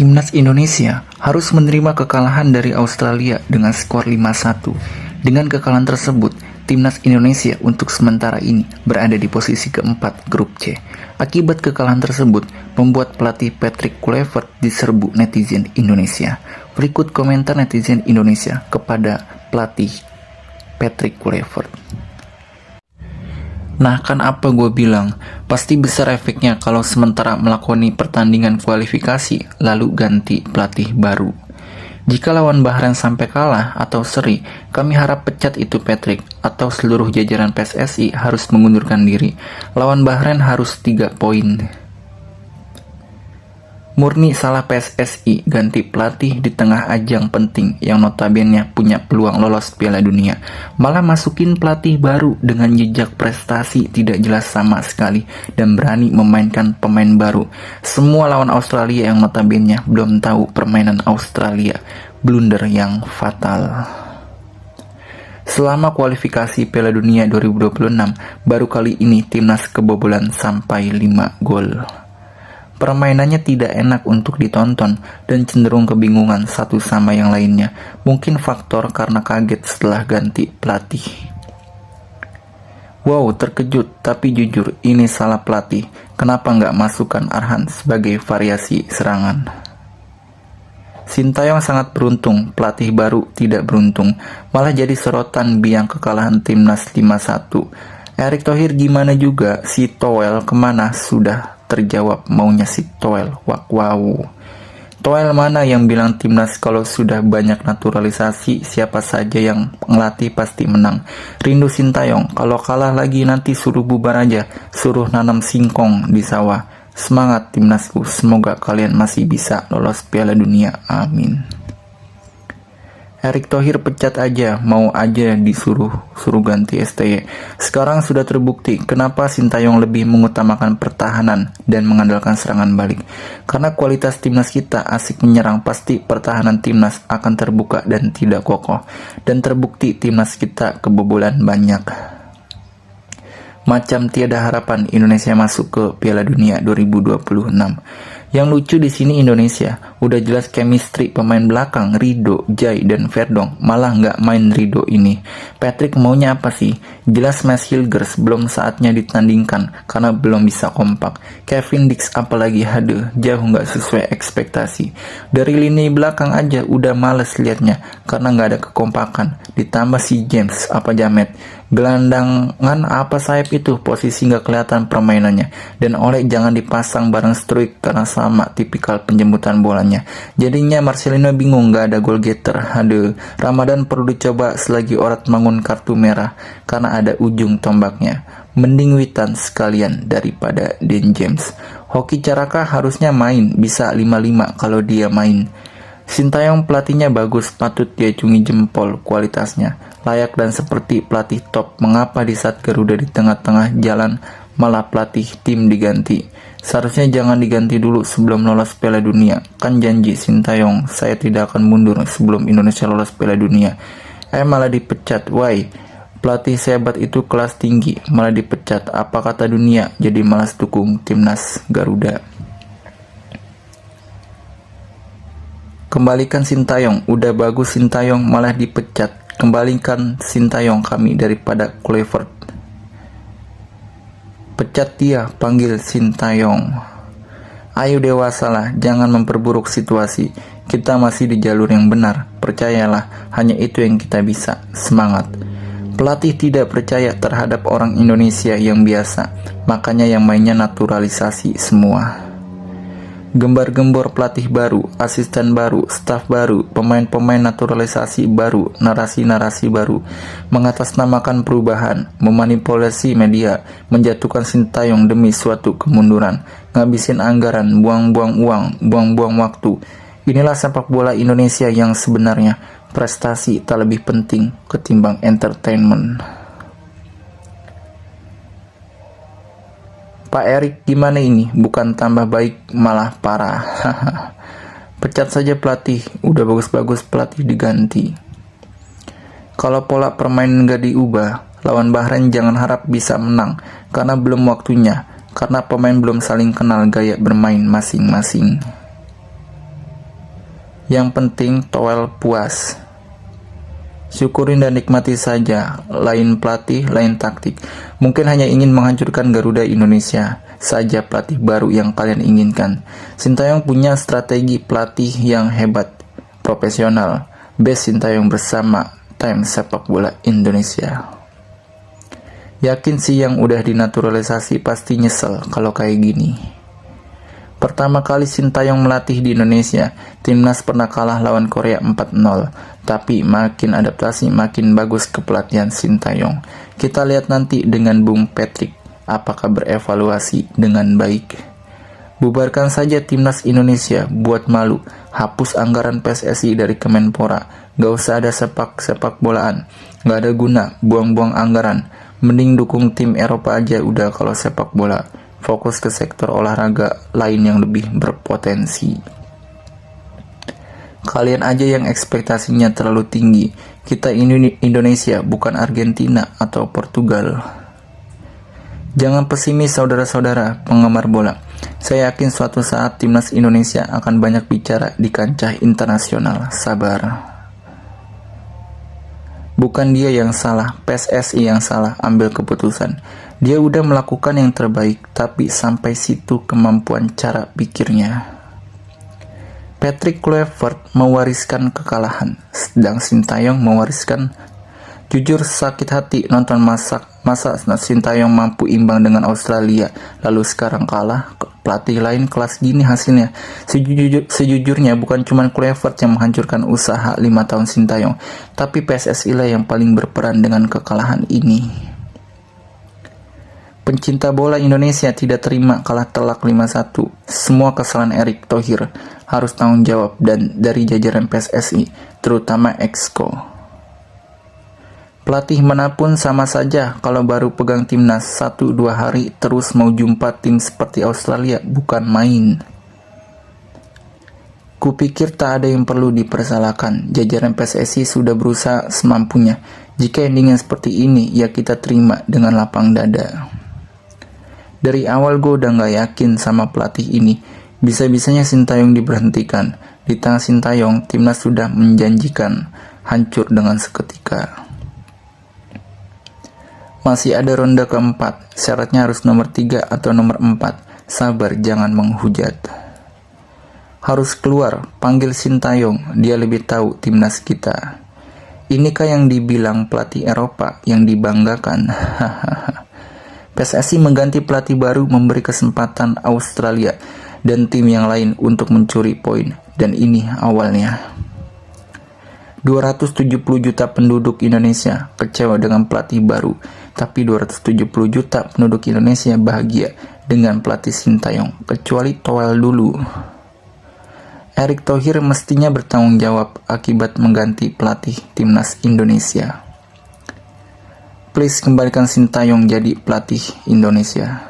Timnas Indonesia harus menerima kekalahan dari Australia dengan skor 5-1. Dengan kekalahan tersebut, Timnas Indonesia untuk sementara ini berada di posisi keempat grup C. Akibat kekalahan tersebut, membuat pelatih Patrick Kluivert diserbu netizen Indonesia. Berikut komentar netizen Indonesia kepada pelatih Patrick Kluivert. Nah, kan apa gue bilang, pasti besar efeknya kalau sementara melakoni pertandingan kualifikasi lalu ganti pelatih baru. Jika lawan Bahrain sampai kalah atau seri, kami harap pecat itu Patrick atau seluruh jajaran PSSI harus mengundurkan diri. Lawan Bahrain harus 3 poin. Murni salah PSSI ganti pelatih di tengah ajang penting yang notabene punya peluang lolos Piala Dunia. Malah masukin pelatih baru dengan jejak prestasi tidak jelas sama sekali dan berani memainkan pemain baru. Semua lawan Australia yang notabene belum tahu permainan Australia. Blunder yang fatal. Selama kualifikasi Piala Dunia 2026, baru kali ini timnas kebobolan sampai 5 gol. Permainannya tidak enak untuk ditonton dan cenderung kebingungan satu sama yang lainnya. Mungkin faktor karena kaget setelah ganti pelatih. Wow, terkejut, tapi jujur ini salah pelatih. Kenapa nggak masukkan Arhan sebagai variasi serangan? Sintayong sangat beruntung, pelatih baru tidak beruntung. Malah jadi sorotan biang kekalahan timnas 5-1. Erick Thohir gimana juga, si Toel kemana sudah terjawab maunya si Toel. Wow. Toel mana yang bilang timnas kalau sudah banyak naturalisasi siapa saja yang ngelatih pasti menang. Rindu Sintayong, kalau kalah lagi nanti suruh bubar aja, suruh nanam singkong di sawah. Semangat timnasku, semoga kalian masih bisa lolos Piala Dunia, amin. Erick Thohir pecat aja, mau aja suruh ganti STY. Sekarang sudah terbukti kenapa Sintayong lebih mengutamakan pertahanan dan mengandalkan serangan balik. Karena kualitas timnas kita asik menyerang, pasti pertahanan timnas akan terbuka dan tidak kokoh. Dan terbukti timnas kita kebobolan banyak. Macam tiada harapan Indonesia masuk ke Piala Dunia 2026. Yang lucu di sini Indonesia, udah jelas chemistry pemain belakang Ridho, Jai, dan Verdong, malah nggak main Ridho ini. Patrick maunya apa sih? Jelas Max Hilgers belum saatnya ditandingkan karena belum bisa kompak. Kevin Dix apalagi jauh nggak sesuai ekspektasi. Dari lini belakang aja udah males liatnya karena nggak ada kekompakan. Ditambah si James Jamet. Gelandangan apa sayap itu, posisi nggak kelihatan permainannya. Dan Oleh jangan dipasang bareng Struijk karena sama tipikal penjemputan bolanya. Jadinya Marcelino bingung nggak ada goal getter. Ramadan perlu dicoba selagi Orat Mangun kartu merah karena ada ujung tombaknya. Mending Witan sekalian daripada Den James. Hoki Caraka harusnya main, bisa 5-5 kalau dia main. Sintayong pelatihnya bagus, patut diacungi jempol kualitasnya. Layak dan seperti pelatih top. Mengapa di saat Garuda di tengah-tengah jalan malah pelatih tim diganti? Seharusnya jangan diganti dulu sebelum lolos Piala Dunia. Kan janji Sintayong, saya tidak akan mundur sebelum Indonesia lolos Piala Dunia. Malah dipecat, why? Pelatih sehebat itu kelas tinggi, malah dipecat. Apa kata dunia? Jadi malas dukung timnas Garuda. Kembalikan Sintayong, udah bagus Sintayong malah dipecat. Kembalikan Sintayong kami daripada Kluivert. Pecat dia, panggil Sintayong. Ayo dewasalah, jangan memperburuk situasi. Kita masih di jalur yang benar, percayalah, hanya itu yang kita bisa. Semangat. Pelatih tidak percaya terhadap orang Indonesia yang biasa, makanya yang mainnya naturalisasi semua. Gembar-gembor pelatih baru, asisten baru, staf baru, pemain-pemain naturalisasi baru, narasi-narasi baru, mengatasnamakan perubahan, memanipulasi media, menjatuhkan Sintayong demi suatu kemunduran, ngabisin anggaran, buang-buang uang, buang-buang waktu. Inilah sepak bola Indonesia yang sebenarnya. Prestasi tak lebih penting ketimbang entertainment. Pak Erick gimana ini? Bukan tambah baik malah parah. Pecat saja pelatih, udah bagus-bagus pelatih diganti. Kalau pola permainan gak diubah, lawan Bahrain jangan harap bisa menang karena belum waktunya, karena pemain belum saling kenal gaya bermain masing-masing. Yang penting Toel puas. Syukurin dan nikmati saja, lain pelatih, lain taktik. Mungkin hanya ingin menghancurkan Garuda Indonesia saja pelatih baru yang kalian inginkan. Sintayong punya strategi pelatih yang hebat, profesional. Best Sintayong bersama Tim Sepak Bola Indonesia. Yakin sih yang udah dinaturalisasi pasti nyesel kalau kayak gini. Pertama kali Sintayong melatih di Indonesia, timnas pernah kalah lawan Korea 4-0. Tapi makin adaptasi makin bagus kepelatihan Sintayong. Kita lihat nanti dengan Bung Patrick, apakah berevaluasi dengan baik. Bubarkan saja timnas Indonesia, buat malu. Hapus anggaran PSSI dari Kemenpora. Gak usah ada sepak bolaan. Gak ada guna, buang-buang anggaran. Mending dukung tim Eropa aja udah kalau sepak bola. Fokus ke sektor olahraga lain yang lebih berpotensi. Kalian aja yang ekspektasinya terlalu tinggi. Kita Indonesia, bukan Argentina atau Portugal. Jangan pesimis saudara-saudara penggemar bola. Saya yakin suatu saat timnas Indonesia akan banyak bicara di kancah internasional. Sabar. Bukan dia yang salah, PSSI yang salah ambil keputusan. Dia udah melakukan yang terbaik, tapi sampai situ kemampuan cara pikirnya. Patrick Kluivert mewariskan kekalahan, sedang Sintayong mewariskan. Jujur sakit hati nonton masa Sintayong mampu imbang dengan Australia, lalu sekarang kalah. Pelatih lain kelas gini hasilnya. Sejujurnya bukan cuma Kluivert yang menghancurkan usaha 5 tahun Sintayong, tapi PSSI lah yang paling berperan dengan kekalahan ini. Pencinta bola Indonesia tidak terima kalah telak 5-1. Semua kesalahan Erick Thohir harus tanggung jawab dan dari jajaran PSSI, terutama Exco. Pelatih manapun sama saja kalau baru pegang timnas 1-2 hari terus mau jumpa tim seperti Australia, bukan main. Kupikir tak ada yang perlu dipersalahkan. Jajaran PSSI sudah berusaha semampunya. Jika endingnya seperti ini, ya kita terima dengan lapang dada. Dari awal gue udah gak yakin sama pelatih ini. Bisa-bisanya Sintayong diberhentikan. Di tangan Sintayong, timnas sudah menjanjikan hancur dengan seketika. Masih ada ronde keempat. Syaratnya harus nomor 3 atau nomor 4. Sabar, jangan menghujat. Harus keluar, panggil Sintayong. Dia lebih tahu timnas kita. Inikah yang dibilang pelatih Eropa yang dibanggakan? Hahaha. PSSI mengganti pelatih baru, memberi kesempatan Australia dan tim yang lain untuk mencuri poin, dan ini awalnya. 270 juta penduduk Indonesia kecewa dengan pelatih baru, tapi 270 juta penduduk Indonesia bahagia dengan pelatih Sintayong, kecuali Toel dulu. Erick Thohir mestinya bertanggung jawab akibat mengganti pelatih timnas Indonesia. Please kembalikan Sintayong jadi pelatih Indonesia.